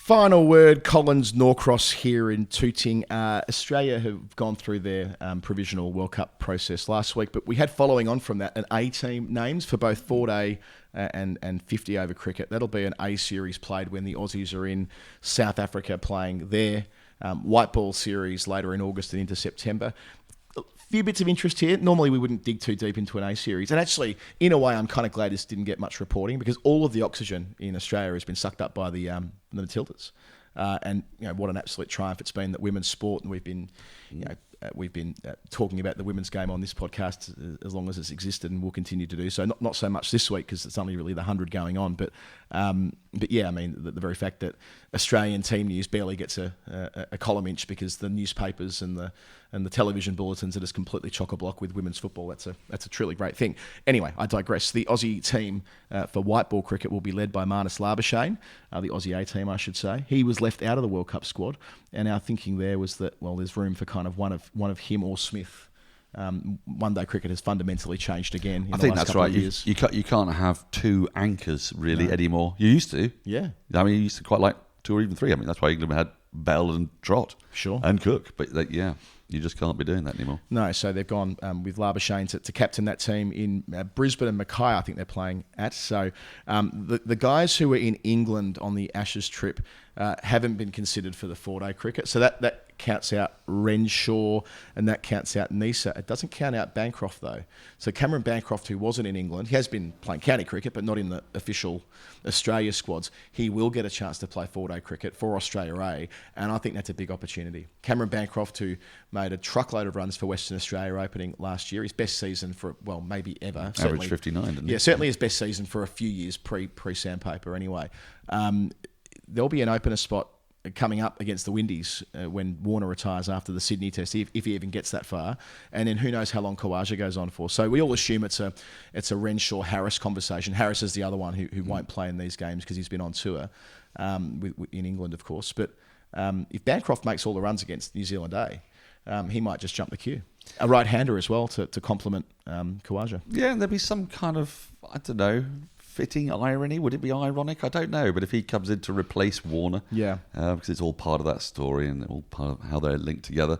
Final word, Collins, Norcross here in Tooting. Australia have gone through their provisional World Cup process last week, but we had following on from that an A-team names for both 4-day and 50 over cricket. That'll be an A series played when the Aussies are in South Africa playing their white ball series later in August and into September. Few bits of interest here. Normally we wouldn't dig too deep into an A series. And actually, in a way, I'm kind of glad this didn't get much reporting because all of the oxygen in Australia has been sucked up by the Matildas. And what an absolute triumph it's been that women's sport, and we've been talking about the women's game on this podcast as long as it's existed, and we'll continue to do so. Not so much this week because it's only really the 100 going on, but yeah, I mean the very fact that Australian team news barely gets a column inch because the newspapers and the television bulletins are just completely chock-a-block with women's football. That's a truly great thing. Anyway, I digress. The Aussie team for white ball cricket will be led by Marnus Labuschagne, the Aussie A team, I should say. He was left out of the World Cup squad, and our thinking there was that there's room for kind of one of him or Smith. One-day cricket has fundamentally changed again. I think that's right. You can't have two anchors really anymore. You used to. Yeah. I mean, you used to quite like two or even three. I mean, that's why England had Bell and Trott. Sure. And Cook. But you just can't be doing that anymore. No, so they've gone with Labuschagne to captain that team in Brisbane and Mackay, I think they're playing at. So the guys who were in England on the Ashes trip haven't been considered for the 4-day cricket. So that counts out Renshaw and that counts out Nisa. It doesn't count out Bancroft, though. So Cameron Bancroft, who wasn't in England, he has been playing county cricket, but not in the official Australia squads. He will get a chance to play 4-day cricket for Australia A, and I think that's a big opportunity. Cameron Bancroft, who made a truckload of runs for Western Australia opening last year, his best season for, maybe ever. Average 59, didn't he? Yeah, certainly his best season for a few years pre-Sandpaper anyway. There'll be an opener spot coming up against the Windies when Warner retires after the Sydney Test, if he even gets that far, and then who knows how long Khawaja goes on for. So we all assume it's a Renshaw-Harris conversation. Harris is the other one who won't play in these games because he's been on tour in England, of course. But if Bancroft makes all the runs against New Zealand A, he might just jump the queue. A right-hander as well to complement Khawaja. Yeah, and there'd be some kind of, I don't know, fitting irony. Would it be ironic? I don't know. But if he comes in to replace Warner, because it's all part of that story and all part of how they're linked together,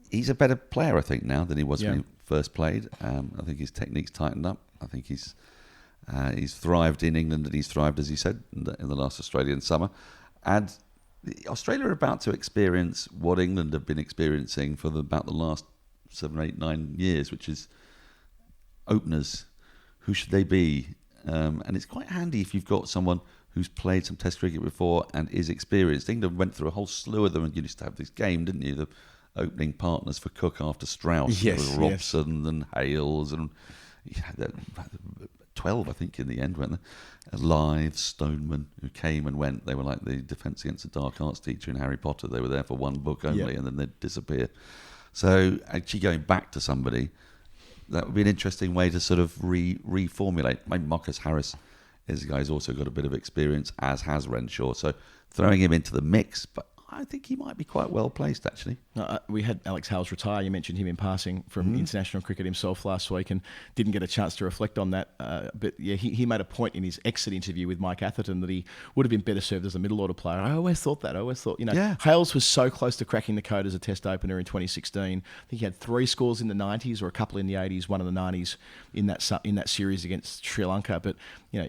he's a better player, I think, now than he was when he first played. I think his technique's tightened up. I think he's thrived in England, and he's thrived, as you said, in the last Australian summer. And Australia are about to experience what England have been experiencing for about the last 7, 8, 9 years, which is openers. Who should they be? And it's quite handy if you've got someone who's played some Test cricket before and is experienced. England went through a whole slew of them, and you used to have this game, didn't you? The opening partners for Cook after Strauss. Yes, there was Robson and Hales and 12, I think, in the end, weren't there? Lyth, Stoneman, who came and went. They were like the Defence Against the Dark Arts teacher in Harry Potter. They were there for one book only, and then they'd disappear. So actually going back to somebody, that would be an interesting way to sort of reformulate. Maybe Marcus Harris is a guy who's also got a bit of experience, as has Renshaw. So throwing him into the mix, but I think he might be quite well placed, actually. We had Alex Hales retire. You mentioned him in passing from international cricket himself last week and didn't get a chance to reflect on that. But yeah, he made a point in his exit interview with Mike Atherton that he would have been better served as a middle order player. I always thought that. Hales was so close to cracking the code as a Test opener in 2016. I think he had 3 scores in the 90s or a couple in the 80s, one in the 90s in that series against Sri Lanka. But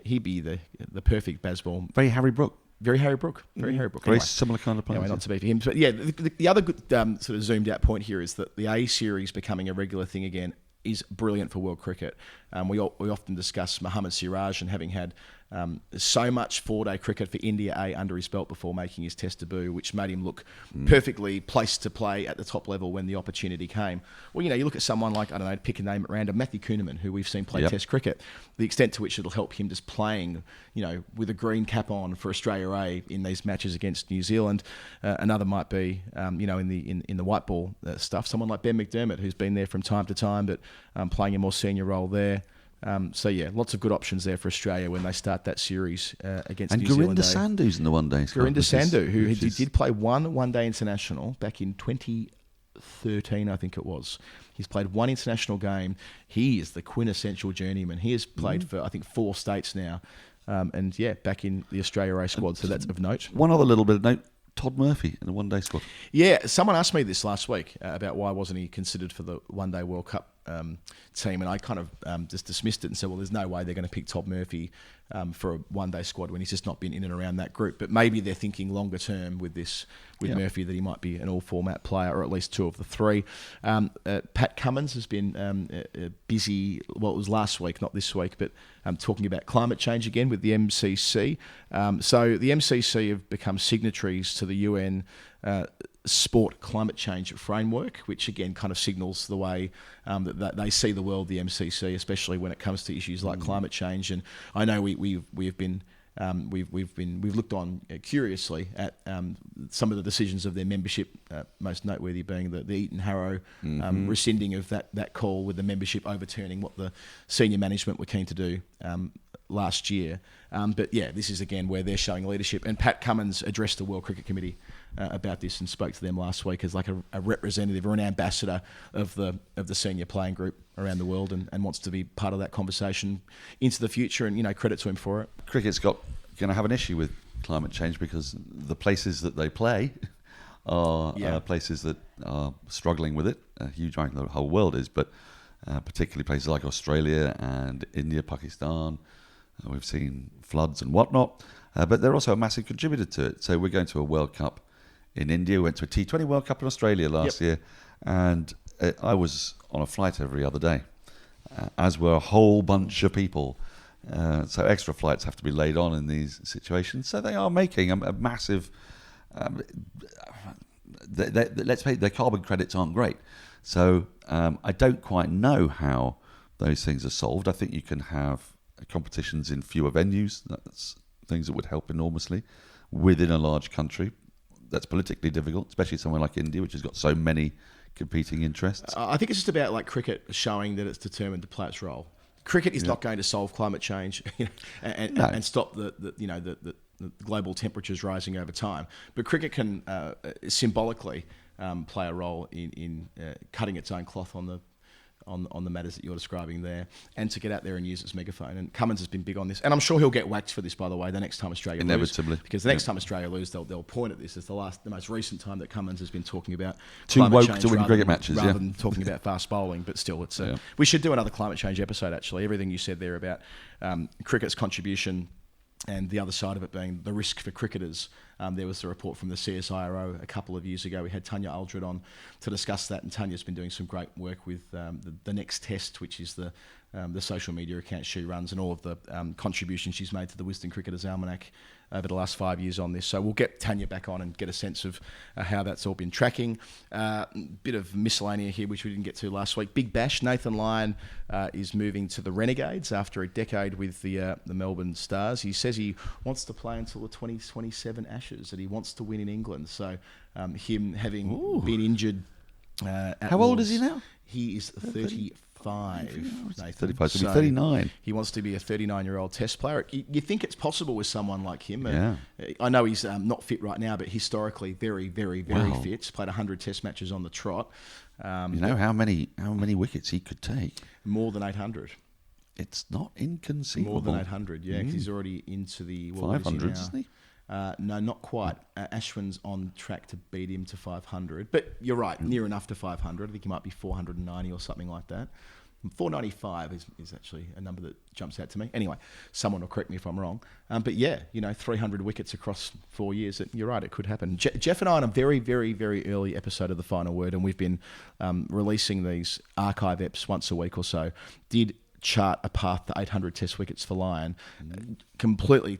he'd be the perfect Bazball. Very Harry Brook. Very Harry Brook. Very Harry Brook. Very similar kind of player. Not to be for him. But yeah, the other good sort of zoomed out point here is that the A series becoming a regular thing again is brilliant for world cricket. We often discuss Mohammad Siraj and having had so much 4-day cricket for India A under his belt before making his Test debut, which made him look perfectly placed to play at the top level when the opportunity came. Well, you look at someone like, I don't know, pick a name at random, Matthew Kuhneman, who we've seen play Test cricket, the extent to which it'll help him just playing, with a green cap on for Australia A in these matches against New Zealand. Another might be, in the white ball stuff, someone like Ben McDermott, who's been there from time to time, but playing a more senior role there. Lots of good options there for Australia when they start that series against New Zealand. And Gurinder Sandhu's in the one-day squad. Gurinder Sandhu, who did play one-day international back in 2013, I think it was. He's played one international game. He is the quintessential journeyman. He has played for, I think, 4 states now. and back in the Australia A squad, so that's of note. One other little bit of note, Todd Murphy in the one-day squad. Yeah, someone asked me this last week about why wasn't he considered for the one-day World Cup team, and I kind of just dismissed it and said, well, there's no way they're going to pick Todd Murphy for a one-day squad when he's just not been in and around that group. But maybe they're thinking longer term with Murphy that he might be an all-format player, or at least two of the three. Pat Cummins has been busy, well, it was last week, not this week, but talking about climate change again with the MCC. So the MCC have become signatories to the UN Sport Climate Change Framework, which again kind of signals the way that they see the world, the MCC, especially when it comes to issues like climate change. And I know we've looked on curiously at some of the decisions of their membership, most noteworthy being the Eton Harrow rescinding of that call, with the membership overturning what the senior management were keen to do last year. But this is again where they're showing leadership. And Pat Cummins addressed the World Cricket Committee about this and spoke to them last week as like a representative or an ambassador of the senior playing group around the world, and wants to be part of that conversation into the future. And credit to him for it. Cricket's going to have an issue with climate change because the places that they play are places that are struggling with it. A huge amount, the whole world is, but particularly places like Australia and India, Pakistan. We've seen floods and whatnot, but they're also a massive contributor to it. So we're going to a World Cup in India. We went to a T20 World Cup in Australia last year, and I was on a flight every other day, as were a whole bunch of people. So extra flights have to be laid on in these situations. So they are making a massive... let's say their carbon credits aren't great. So I don't quite know how those things are solved. I think you can have competitions in fewer venues. That's things that would help enormously within a large country. That's politically difficult, especially somewhere like India, which has got so many competing interests. I think it's just about like cricket showing that it's determined to play its role. Cricket is not going to solve climate change and stop the global temperatures rising over time. But cricket can symbolically play a role in cutting its own cloth on the matters that you're describing there, and to get out there and use its megaphone. And Cummins has been big on this, and I'm sure he'll get whacked for this, by the way, the next time Australia inevitably lose, because the next time Australia lose, they'll point at this as the most recent time that Cummins has been talking about too woke to win cricket matches, rather than talking about fast bowling. But still, it's we should do another climate change episode. Actually, everything you said there about cricket's contribution, and the other side of it being the risk for cricketers. There was a report from the CSIRO a couple of years ago. We had Tanya Aldred on to discuss that, and Tanya's been doing some great work with the Next Test, which is the social media account she runs, and all of the contributions she's made to the Wisden Cricketers Almanac over the last 5 years on this. So we'll get Tanya back on and get a sense of how that's all been tracking. Bit of miscellanea here, which we didn't get to last week. Big Bash, Nathan Lyon is moving to the Renegades after a decade with the Melbourne Stars. He says he wants to play until the 2027 Ashes, and he wants to win in England. So him having been injured how old is he now? He is 35. 35, so he'll be 39. He wants to be a 39-year-old Test player. You think it's possible with someone like him? Yeah. I know he's not fit right now, but historically very, very, very fit. Played 100 Test matches on the trot. You know how many wickets he could take? More than 800. It's not inconceivable. More than 800, yeah, because he's already into the 500s, isn't he? No, not quite. Ashwin's on track to beat him to 500. But you're right, near enough to 500. I think he might be 490 or something like that. 495 is actually a number that jumps out to me. Anyway, someone will correct me if I'm wrong. But 300 wickets across 4 years. You're right, it could happen. Jeff and I on a very, very, very early episode of The Final Word, and we've been releasing these archive eps once a week or so, did chart a path to 800 Test wickets for Lyon, completely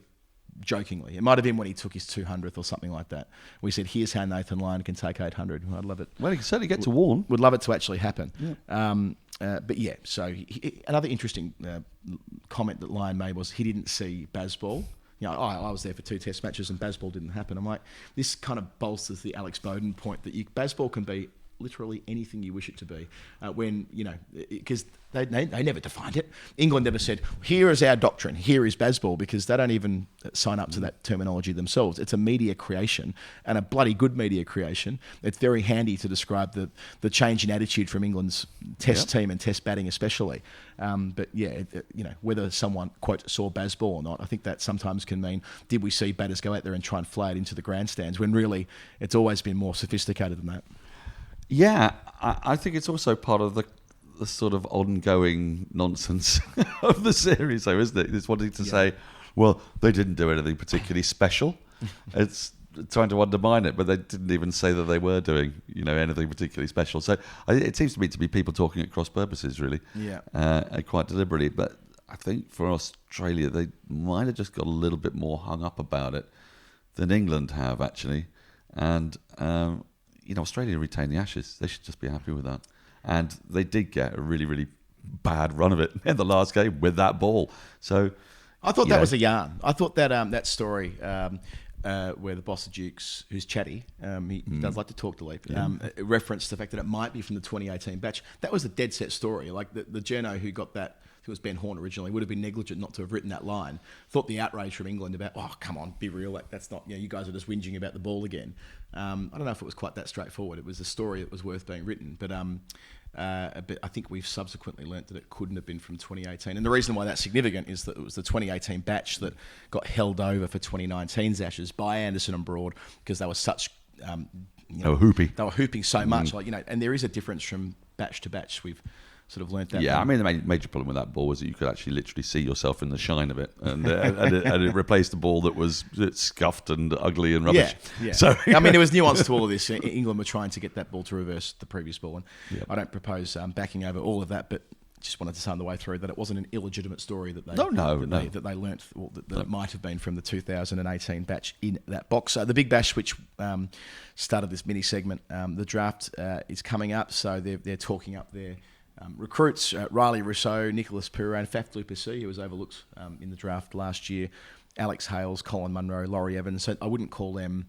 jokingly. It might have been when he took his 200th or something like that. We said, here's how Nathan Lyon can take 800. I'd love it. Well, he can certainly get to Warren. Would love it to actually happen. Yeah. So another interesting comment that Lyon made was he didn't see Bazball. I was there for 2 Test matches and Bazball didn't happen. I'm like, this kind of bolsters the Alex Bowden point that Bazball can be literally anything you wish it to be. When, because they never defined it. England never said, here is our doctrine, here is Bazball, because they don't even sign up to that terminology themselves. It's a media creation, and a bloody good media creation. It's very handy to describe the change in attitude from England's test team and test batting especially. But yeah, whether someone, quote, saw Bazball or not, I think that sometimes can mean, did we see batters go out there and try and fly it into the grandstands, when really it's always been more sophisticated than that. Yeah, I think it's also part of the sort of ongoing nonsense of the series, though, isn't it? It's wanting to say, well, they didn't do anything particularly special. It's trying to undermine it, but they didn't even say that they were doing, anything particularly special. So it seems to me to be people talking at cross purposes, really, quite deliberately. But I think for Australia, they might have just got a little bit more hung up about it than England have, actually. And Australia retained the Ashes. They should just be happy with that. And they did get a really, really bad run of it in the last game with that ball. So I thought that was a yarn. I thought that that story where the boss of Dukes, who's chatty, he does like to talk to Leap, referenced the fact that it might be from the 2018 batch. That was a dead set story. Like the journo who got that, who was Ben Horn originally, would have been negligent not to have written that line. Thought the outrage from England about, oh, come on, be real. Like, that's not, you guys are just whinging about the ball again. I don't know if it was quite that straightforward. It was a story that was worth being written. But I think we've subsequently learnt that it couldn't have been from 2018. And the reason why that's significant is that it was the 2018 batch that got held over for 2019's Ashes by Anderson and Broad, because they were such... they were hoopy. They were hooping so much. And there is a difference from batch to batch. We've sort of learnt that. Yeah, I mean, the major problem with that ball was that you could actually literally see yourself in the shine of it, and it replaced the ball that was scuffed and ugly and rubbish. Yeah. So I mean, there was nuance to all of this. England were trying to get that ball to reverse the previous ball, and I don't propose backing over all of that, but just wanted to say on the way through that it wasn't an illegitimate story that they that they learnt that it might have been from the 2018 batch in that box. The Big Bash, which started this mini segment, the draft is coming up, so they're talking up their recruits, Riley Rousseau, Nicholas Pooran, Faf du Plessis, who was overlooked in the draft last year, Alex Hales, Colin Munro, Laurie Evans. So I wouldn't call them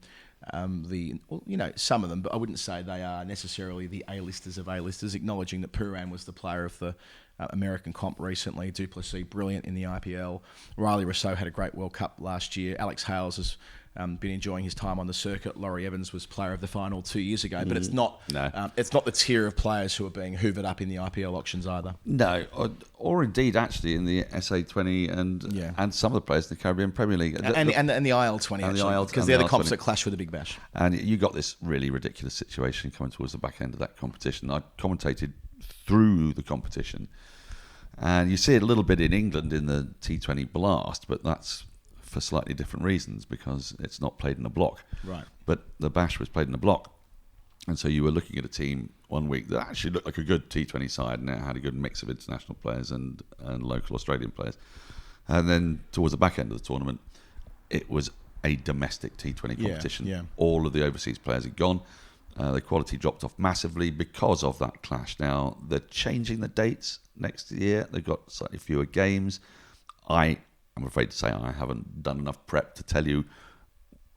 some of them, but I wouldn't say they are necessarily the A-listers of A-listers, acknowledging that Pooran was the player of the American comp recently. Du Plessis, brilliant in the IPL. Riley Rousseau had a great World Cup last year. Alex Hales has been enjoying his time on the circuit. Laurie Evans was player of the final 2 years ago, but it's not the tier of players who are being hoovered up in the IPL auctions either. No, or indeed actually in the SA20 and some of the players in the Caribbean Premier League. And the IL20, because they're the comps that clash with the Big Bash. And you got this really ridiculous situation coming towards the back end of that competition. I commentated through the competition, and you see it a little bit in England in the T20 Blast, but that's for slightly different reasons, because it's not played in a block. Right. But the Bash was played in a block. And so you were looking at a team one week that actually looked like a good T20 side, and it had a good mix of international players and local Australian players. And then towards the back end of the tournament, it was a domestic T20 competition. Yeah. All of the overseas players had gone. The quality dropped off massively because of that clash. Now, they're changing the dates next year. They've got slightly fewer games. I'm afraid to say I haven't done enough prep to tell you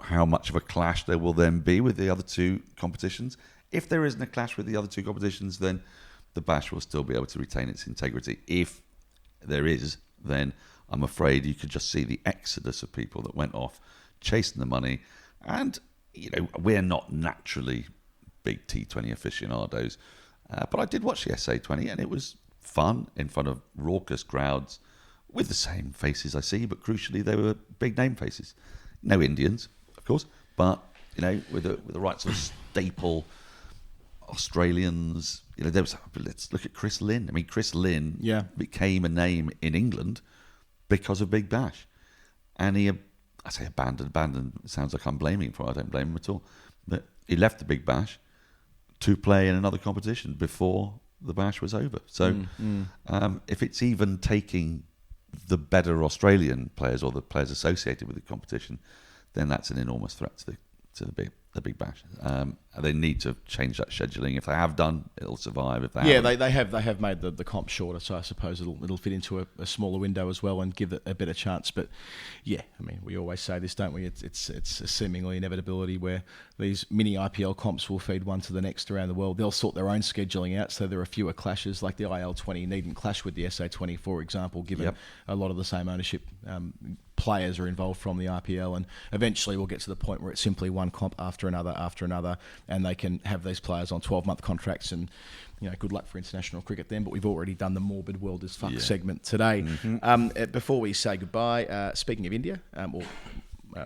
how much of a clash there will then be with the other two competitions. If there isn't a clash with the other two competitions, then the Bash will still be able to retain its integrity. If there is, then I'm afraid you could just see the exodus of people that went off chasing the money. And, we're not naturally big T20 aficionados, but I did watch the SA20, and it was fun in front of raucous crowds, with the same faces I see, but crucially they were big name faces. No Indians, of course, but with the right sort of staple Australians. Let's look at Chris Lynn. I mean, Chris Lynn became a name in England because of Big Bash, and I say abandoned. It sounds like I'm blaming him for it. I don't blame him at all. But he left the Big Bash to play in another competition before the Bash was over. So if it's even taking the better Australian players or the players associated with the competition, then that's an enormous threat to the the Big Bash. They need to change that scheduling. If they have done, it'll survive. If they they have made the comp shorter, so I suppose it'll fit into a smaller window as well and give it a better chance. But yeah, I mean, we always say this, don't we? It's a seemingly inevitability where these mini IPL comps will feed one to the next around the world. They'll sort their own scheduling out, so there are fewer clashes. Like the IL20 needn't clash with the SA20, for example, given a lot of the same ownership players are involved from the IPL, and eventually we'll get to the point where it's simply one comp after another, and they can have these players on 12-month contracts, and good luck for international cricket then. But we've already done the morbid world is fuck segment today. Before we say goodbye, speaking of India,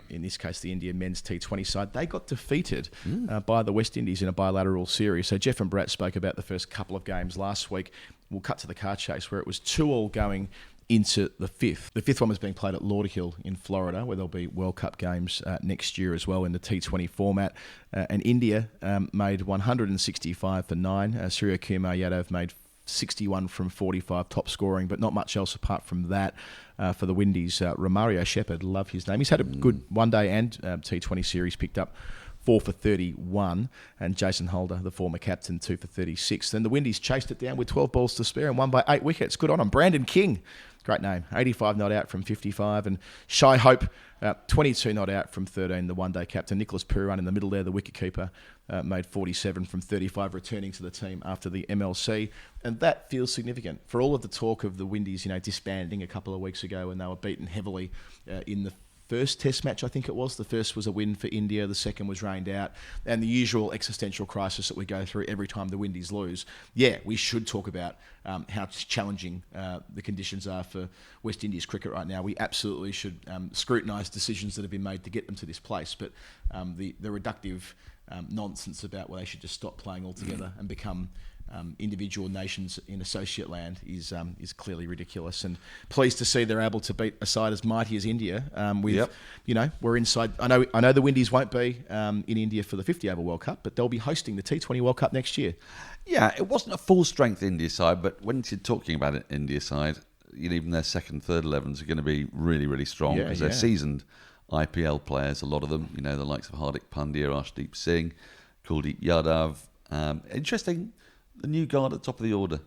in this case the Indian men's T20 side, they got defeated by the West Indies in a bilateral series. So Jeff and Brat spoke about the first couple of games last week. We'll cut to the car chase where it was 2-2 going into the fifth. The fifth one was being played at Lauderhill in Florida, where there'll be World Cup games next year as well in the T20 format. And India made 165 for 9. Surya Kumar Yadav made 61 from 45, top scoring, but not much else apart from that for the Windies. Romario Shepherd, love his name. He's had a good one-day and T20 series, picked up 4 for 31, and Jason Holder, the former captain, 2 for 36. Then the Windies chased it down with 12 balls to spare and won by 8 wickets. Good on him. Brandon King, great name, 85 not out from 55, and Shai Hope, 22 not out from 13, the one-day captain. Nicholas Pooran in the middle there, the wicketkeeper, made 47 from 35, returning to the team after the MLC, and that feels significant. For all of the talk of the Windies, disbanding a couple of weeks ago, and they were beaten heavily in the first test match, I think it was. The first was a win for India, the second was rained out, and the usual existential crisis that we go through every time the Windies lose. Yeah, we should talk about how challenging the conditions are for West Indies cricket right now. We absolutely should scrutinise decisions that have been made to get them to this place, but the reductive nonsense about they should just stop playing altogether and become individual nations in associate land is clearly ridiculous, and pleased to see they're able to beat a side as mighty as India. We're inside. I know the Windies won't be in India for the 50 over World Cup, but they'll be hosting the T20 World Cup next year. Yeah, it wasn't a full strength India side, but when you're talking about an India side, even their second, third 11s are going to be really, really strong because they're seasoned IPL players. A lot of them, the likes of Hardik Pandya, Arshdeep Singh, Kuldeep Yadav. Interesting. The new guard at the top of the order,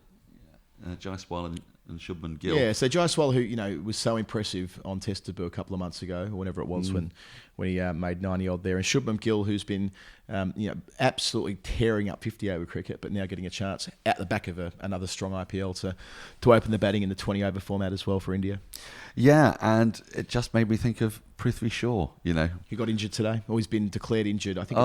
Jaiswal and Shubman Gill. Yeah, so Jaiswal, who was so impressive on Test debut a couple of months ago, or whenever it was, when he made 90 odd there, and Shubman Gill, who's been absolutely tearing up 50 over cricket, but now getting a chance at the back of another strong IPL to open the batting in the 20 over format as well for India. Yeah, and it just made me think of Prithvi Shaw. He got injured today, or he's been declared injured. I think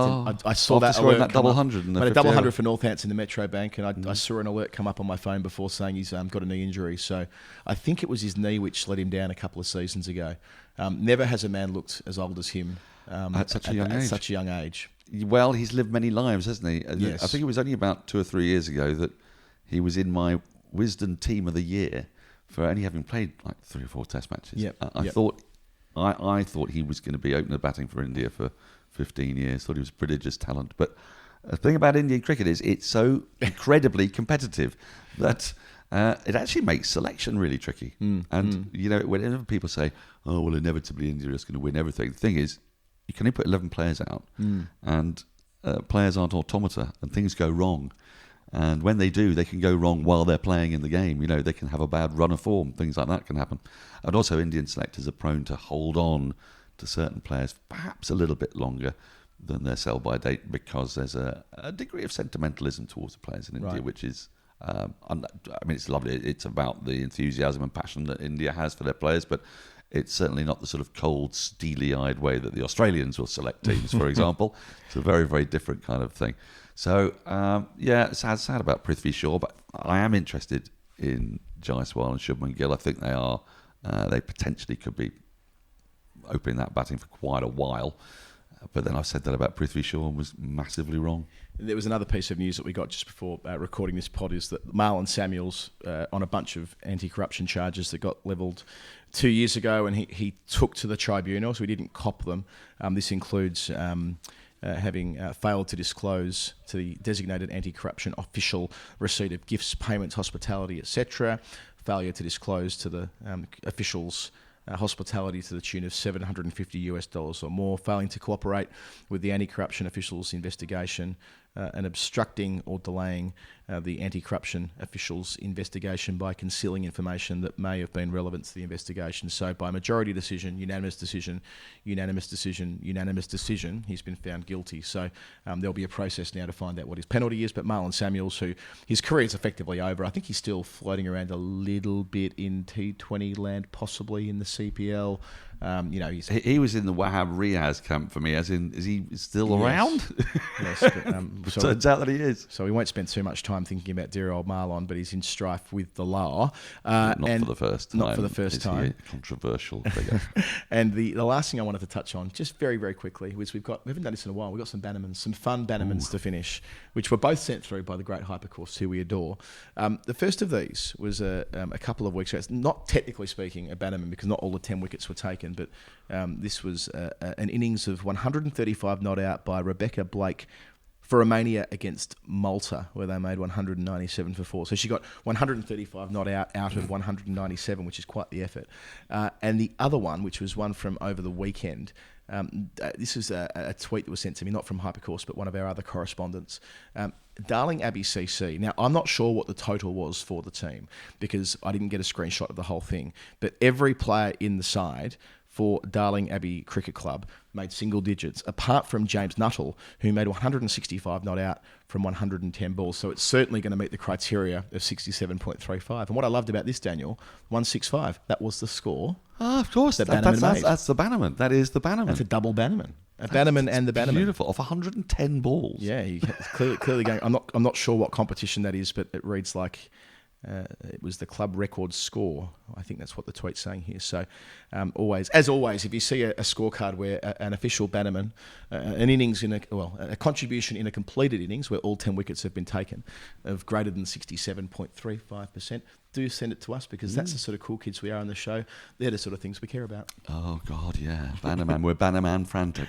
I saw that alert. That double hundred, a double hundred for Northampton in the Metro Bank, and I saw an alert come up on my phone before saying he's got a knee injury. So I think it was his knee which let him down a couple of seasons ago. Never has a man looked as old as him at such a young age. Well, he's lived many lives, hasn't he? Yes. I think it was only about 2 or 3 years ago that he was in my Wisden Team of the Year for only having played like 3 or 4 Test matches. I thought he was going to be opener batting for India for 15 years. Thought he was a prodigious talent. But the thing about Indian cricket is it's so incredibly competitive that it actually makes selection really tricky. Whenever people say, "Oh, well, inevitably India is going to win everything," the thing is, you can only put 11 players out, and players aren't automata, and things go wrong. And when they do, they can go wrong while they're playing in the game. They can have a bad run of form. Things like that can happen. And also, Indian selectors are prone to hold on to certain players perhaps a little bit longer than their sell-by date because there's a degree of sentimentalism towards the players in India, which is, it's lovely. It's about the enthusiasm and passion that India has for their players, but it's certainly not the sort of cold, steely-eyed way that the Australians will select teams, for example. It's a very, very different kind of thing. So, it's sad about Prithvi Shaw, but I am interested in Jaiswal and Shubman Gill. I think they potentially could be opening that batting for quite a while. But then I said that about Prithvi Shaw and was massively wrong. There was another piece of news that we got just before recording this pod, is that Marlon Samuels, on a bunch of anti-corruption charges that got levelled 2 years ago, and he took to the tribunal, so he didn't cop them. This includes having failed to disclose to the designated anti-corruption official receipt of gifts, payments, hospitality, etc., failure to disclose to the officials hospitality to the tune of $750 or more, failing to cooperate with the anti-corruption officials' investigation, and obstructing or delaying the anti-corruption officials' investigation by concealing information that may have been relevant to the investigation. So by majority decision, unanimous decision, he's been found guilty. So there'll be a process now to find out what his penalty is. But Marlon Samuels, who his career is effectively over, I think he's still floating around a little bit in T20 land, possibly in the CPL. He was in the Wahab Riaz camp for me, as in, is he still around? Yes, but, so turns out that he is. So we won't spend too much time thinking about dear old Marlon, but he's in strife with the law. Not for the first time. Not for the first time. Controversial figure. And the last thing I wanted to touch on, just very, very quickly, was we haven't done this in a while. We've got some Bannermans, some fun Bannermans to finish, which were both sent through by the great Hypercourse, who we adore. The first of these was a couple of weeks ago. It's not technically speaking a Bannerman, because not all the 10 wickets were taken, but this was an innings of 135 not out by Rebecca Blake for Romania against Malta, where they made 197 for 4. So she got 135 not out of 197, which is quite the effort. And the other one, which was one from over the weekend, this is a tweet that was sent to me, not from Hypercourse, but one of our other correspondents. Darling Abbey CC. Now, I'm not sure what the total was for the team, because I didn't get a screenshot of the whole thing, but every player in the side for Darling Abbey Cricket Club made single digits, apart from James Nuttall, who made 165 not out from 110 balls. So it's certainly going to meet the criteria of 67.35. And what I loved about this, Daniel, 165, that was the score. Oh, of course. That's the Bannerman. That is the Bannerman. That's a double Bannerman. A Bannerman and the Bannerman. Beautiful. Off 110 balls. Yeah, clearly going. I'm not sure what competition that is, but it reads like it was the club record score. I think that's what the tweet's saying here. So, as always, if you see a scorecard where an official Bannerman, an innings a contribution in a completed innings where all 10 wickets have been taken of greater than 67.35%, do send it to us, because that's the sort of cool kids we are on the show. They're the sort of things we care about. Oh, God, yeah. Bannerman. We're Bannerman frantic.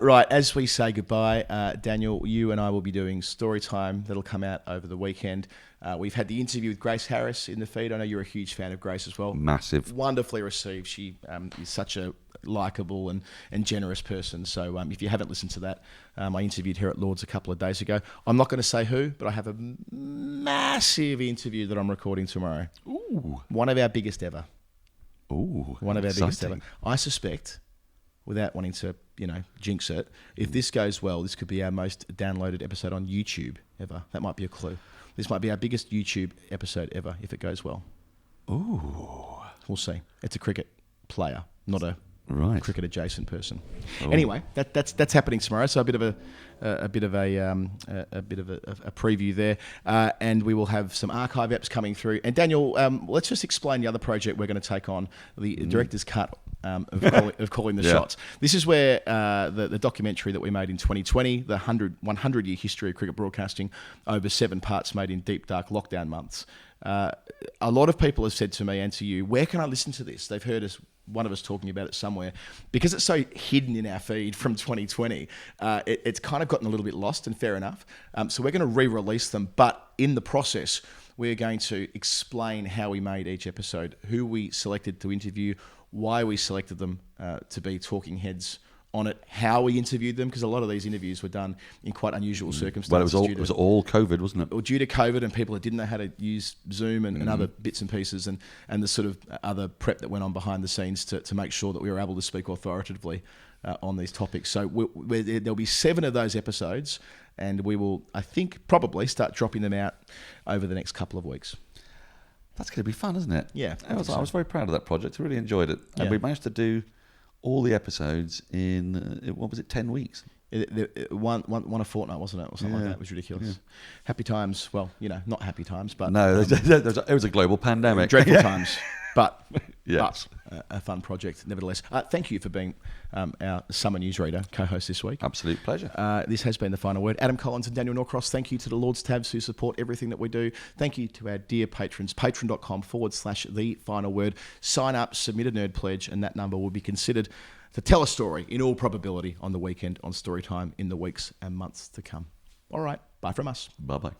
Right, as we say goodbye, Daniel, you and I will be doing story time. That'll come out over the weekend. We've had the interview with Grace Harris in the feed. I know you're a huge fan of Grace as well. Massive. Wonderfully received. She is such a likeable and generous person. So if you haven't listened to that, I interviewed her at Lord's a couple of days ago. I'm not going to say who, but I have a massive interview that I'm recording tomorrow. Ooh. One of our biggest ever. Ooh. One of our biggest ever. I suspect, without wanting to, jinx it, if this goes well, this could be our most downloaded episode on YouTube ever. That might be a clue. This might be our biggest YouTube episode ever if it goes well. Ooh. We'll see. It's a cricket player, not a cricket adjacent person. Oh. Anyway, that's happening tomorrow. So a bit of a preview there, and we will have some archive apps coming through. And Daniel, let's just explain the other project we're going to take on, the director's cut of calling the shots. This is where the documentary that we made in 2020, the 100-year history of cricket broadcasting, over 7 parts made in deep, dark lockdown months. A lot of people have said to me and to you, where can I listen to this? They've heard one of us talking about it somewhere. Because it's so hidden in our feed from 2020, it's kind of gotten a little bit lost, and fair enough. So we're going to re-release them, but in the process, we're going to explain how we made each episode, who we selected to interview, why we selected them to be talking heads on it, how we interviewed them, because a lot of these interviews were done in quite unusual circumstances. Well, it was all COVID, wasn't it? Or due to COVID and people that didn't know how to use Zoom and other bits and pieces, and the sort of other prep that went on behind the scenes to make sure that we were able to speak authoritatively on these topics. So there'll be 7 of those episodes, and we will, I think, probably start dropping them out over the next couple of weeks. That's going to be fun, isn't it? Yeah. I was very proud of that project. I really enjoyed it. And we managed to do all the episodes in, 10 weeks? One a fortnight, wasn't it? Or something like that. It was ridiculous. Yeah. Happy times. Well, not happy times, but... No, it was a global pandemic. Dreadful times. But yes. A fun project, nevertheless. Thank you for being our summer newsreader co-host this week. Absolute pleasure. This has been The Final Word. Adam Collins and Daniel Norcross, thank you to the Lord's Tabs who support everything that we do. Thank you to our dear patrons, patreon.com/The Final Word. Sign up, submit a nerd pledge, and that number will be considered to tell a story, in all probability, on the weekend on Storytime in the weeks and months to come. All right, bye from us. Bye-bye.